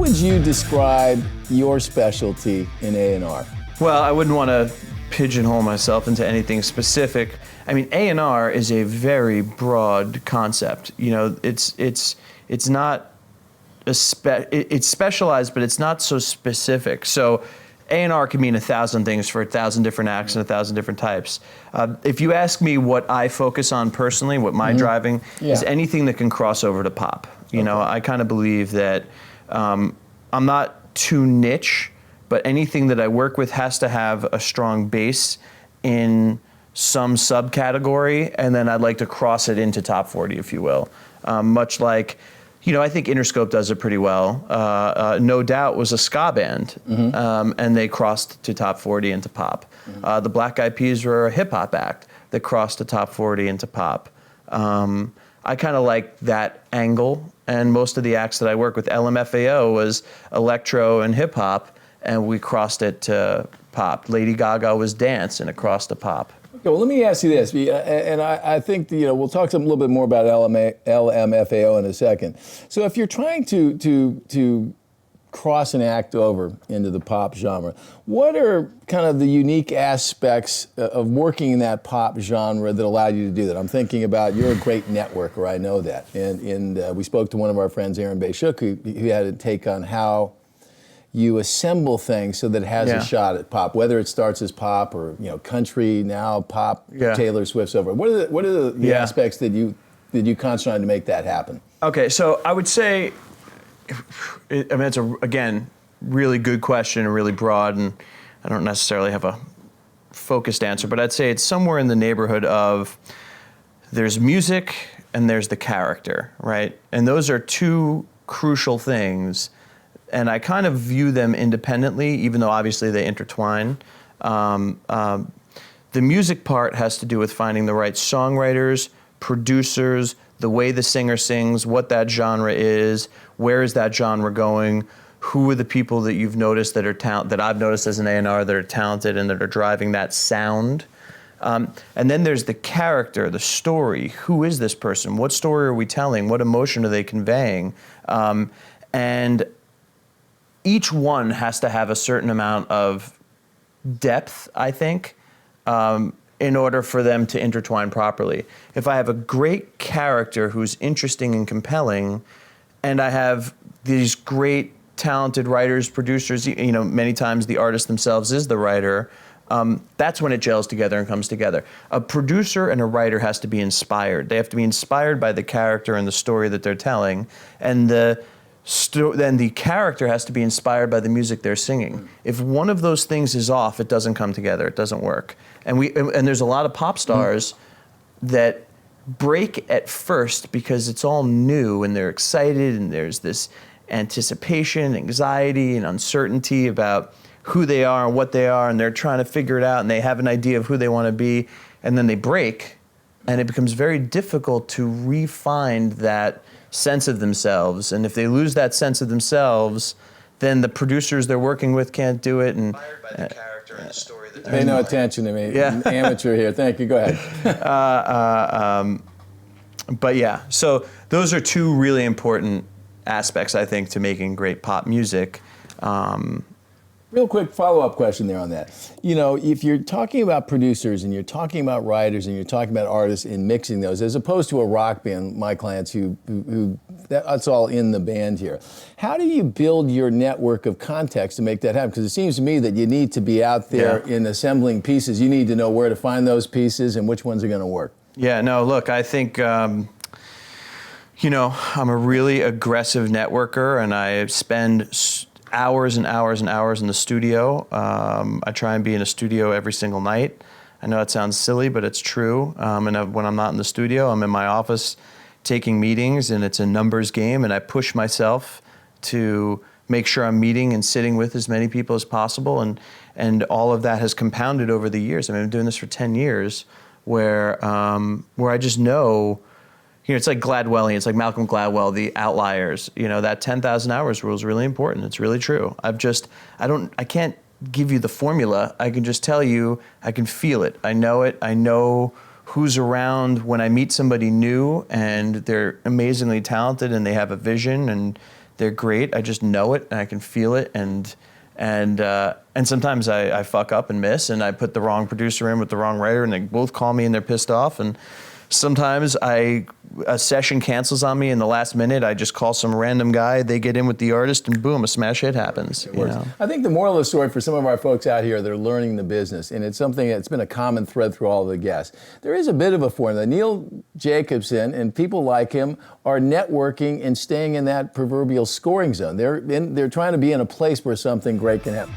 would you describe your specialty in A&R? Well, I wouldn't want to pigeonhole myself into anything specific. I mean, A&R is a very broad concept. You know, it's not it's specialized, but it's not so specific. So A&R can mean 1,000 things for 1,000 different acts and 1,000 different types. If you ask me what I focus on personally, what my driving is, anything that can cross over to pop. You know, I kind of believe that I'm not too niche, but anything that I work with has to have a strong base in some subcategory, and then I'd like to cross it into top 40, if you will. Much like, you know, I think Interscope does it pretty well. No Doubt was a ska band, and they crossed to top 40 into pop. The Black Eyed Peas were a hip hop act that crossed to top 40 into pop. I kind of like that angle, and most of the acts that I work with, LMFAO was electro and hip hop, and we crossed it to pop. Lady Gaga was dance, and it crossed to pop. Okay, well, let me ask you this, and I think that, you know, we'll talk a little bit more about LMFAO in a second. So if you're trying to cross an act over into the pop genre, what are kind of the unique aspects of working in that pop genre that allow you to do that? I'm thinking about, you're a great networker, I know that. And we spoke to one of our friends, Aaron Bayshuk, who had a take on how you assemble things so that it has a shot at pop, whether it starts as pop or, you know, country, now pop, Taylor Swift's over. What are the aspects that you concentrate on to make that happen? Okay, so I would say, I mean, it's again, really good question and really broad, and I don't necessarily have a focused answer, but I'd say it's somewhere in the neighborhood of there's music and there's the character, right? And those are two crucial things. And I kind of view them independently, even though obviously they intertwine. The music part has to do with finding the right songwriters, producers, the way the singer sings, what that genre is, where is that genre going, who are the people that you've noticed that are that I've noticed as an A&R that are talented and that are driving that sound. And then there's the character, the story. Who is this person? What story are we telling? What emotion are they conveying? And each one has to have a certain amount of depth, I think, in order for them to intertwine properly. If I have a great character who's interesting and compelling, and I have these great talented writers, producers, you know, many times the artist themselves is the writer, that's when it gels together and comes together. A producer and a writer has to be inspired. They have to be inspired by the character and the story that they're telling, and then the character has to be inspired by the music they're singing. If one of those things is off, it doesn't come together, it doesn't work. And there's a lot of pop stars that break at first because it's all new and they're excited and there's this anticipation, anxiety, and uncertainty about who they are and what they are, and they're trying to figure it out, and they have an idea of who they want to be, and then they break, and it becomes very difficult to re-find that sense of themselves. And if they lose that sense of themselves, then the producers they're working with can't do it. And inspired by the character and the story that they're Pay no attention to me. Amateur here. Thank you. Go ahead. But yeah, so those are two really important aspects, I think, to making great pop music. Real quick follow-up question there on that. You know, if you're talking about producers and you're talking about writers and you're talking about artists and mixing those, as opposed to a rock band, my clients who that's all in the band here. How do you build your network of contacts to make that happen? Because it seems to me that you need to be out there in assembling pieces. You need to know where to find those pieces and which ones are going to work. Yeah, no, look, I think, you know, I'm a really aggressive networker, and I spend hours and hours and hours in the studio. I try and be in a studio every single night. I know it sounds silly, but it's true. And when I'm not in the studio, I'm in my office taking meetings, and it's a numbers game, and I push myself to make sure I'm meeting and sitting with as many people as possible, and all of that has compounded over the years. I mean, I've been doing this for 10 years, where I just know, you know, it's like Gladwellian, it's like Malcolm Gladwell, the outliers. You know, that 10,000 hours rule is really important. It's really true. I can't give you the formula. I can just tell you, I can feel it. I know it. I know who's around when I meet somebody new and they're amazingly talented and they have a vision and they're great. I just know it and I can feel it, and sometimes I fuck up and miss, and I put the wrong producer in with the wrong writer, and they both call me and they're pissed off. And sometimes a session cancels on me in the last minute. I just call some random guy, they get in with the artist, and boom, a smash hit happens. You know? I think the moral of the story for some of our folks out here, they're learning the business, and it's something that's been a common thread through all the guests. There is a bit of a formula. Neil Jacobson and people like him are networking and staying in that proverbial scoring zone. They're trying to be in a place where something great can happen.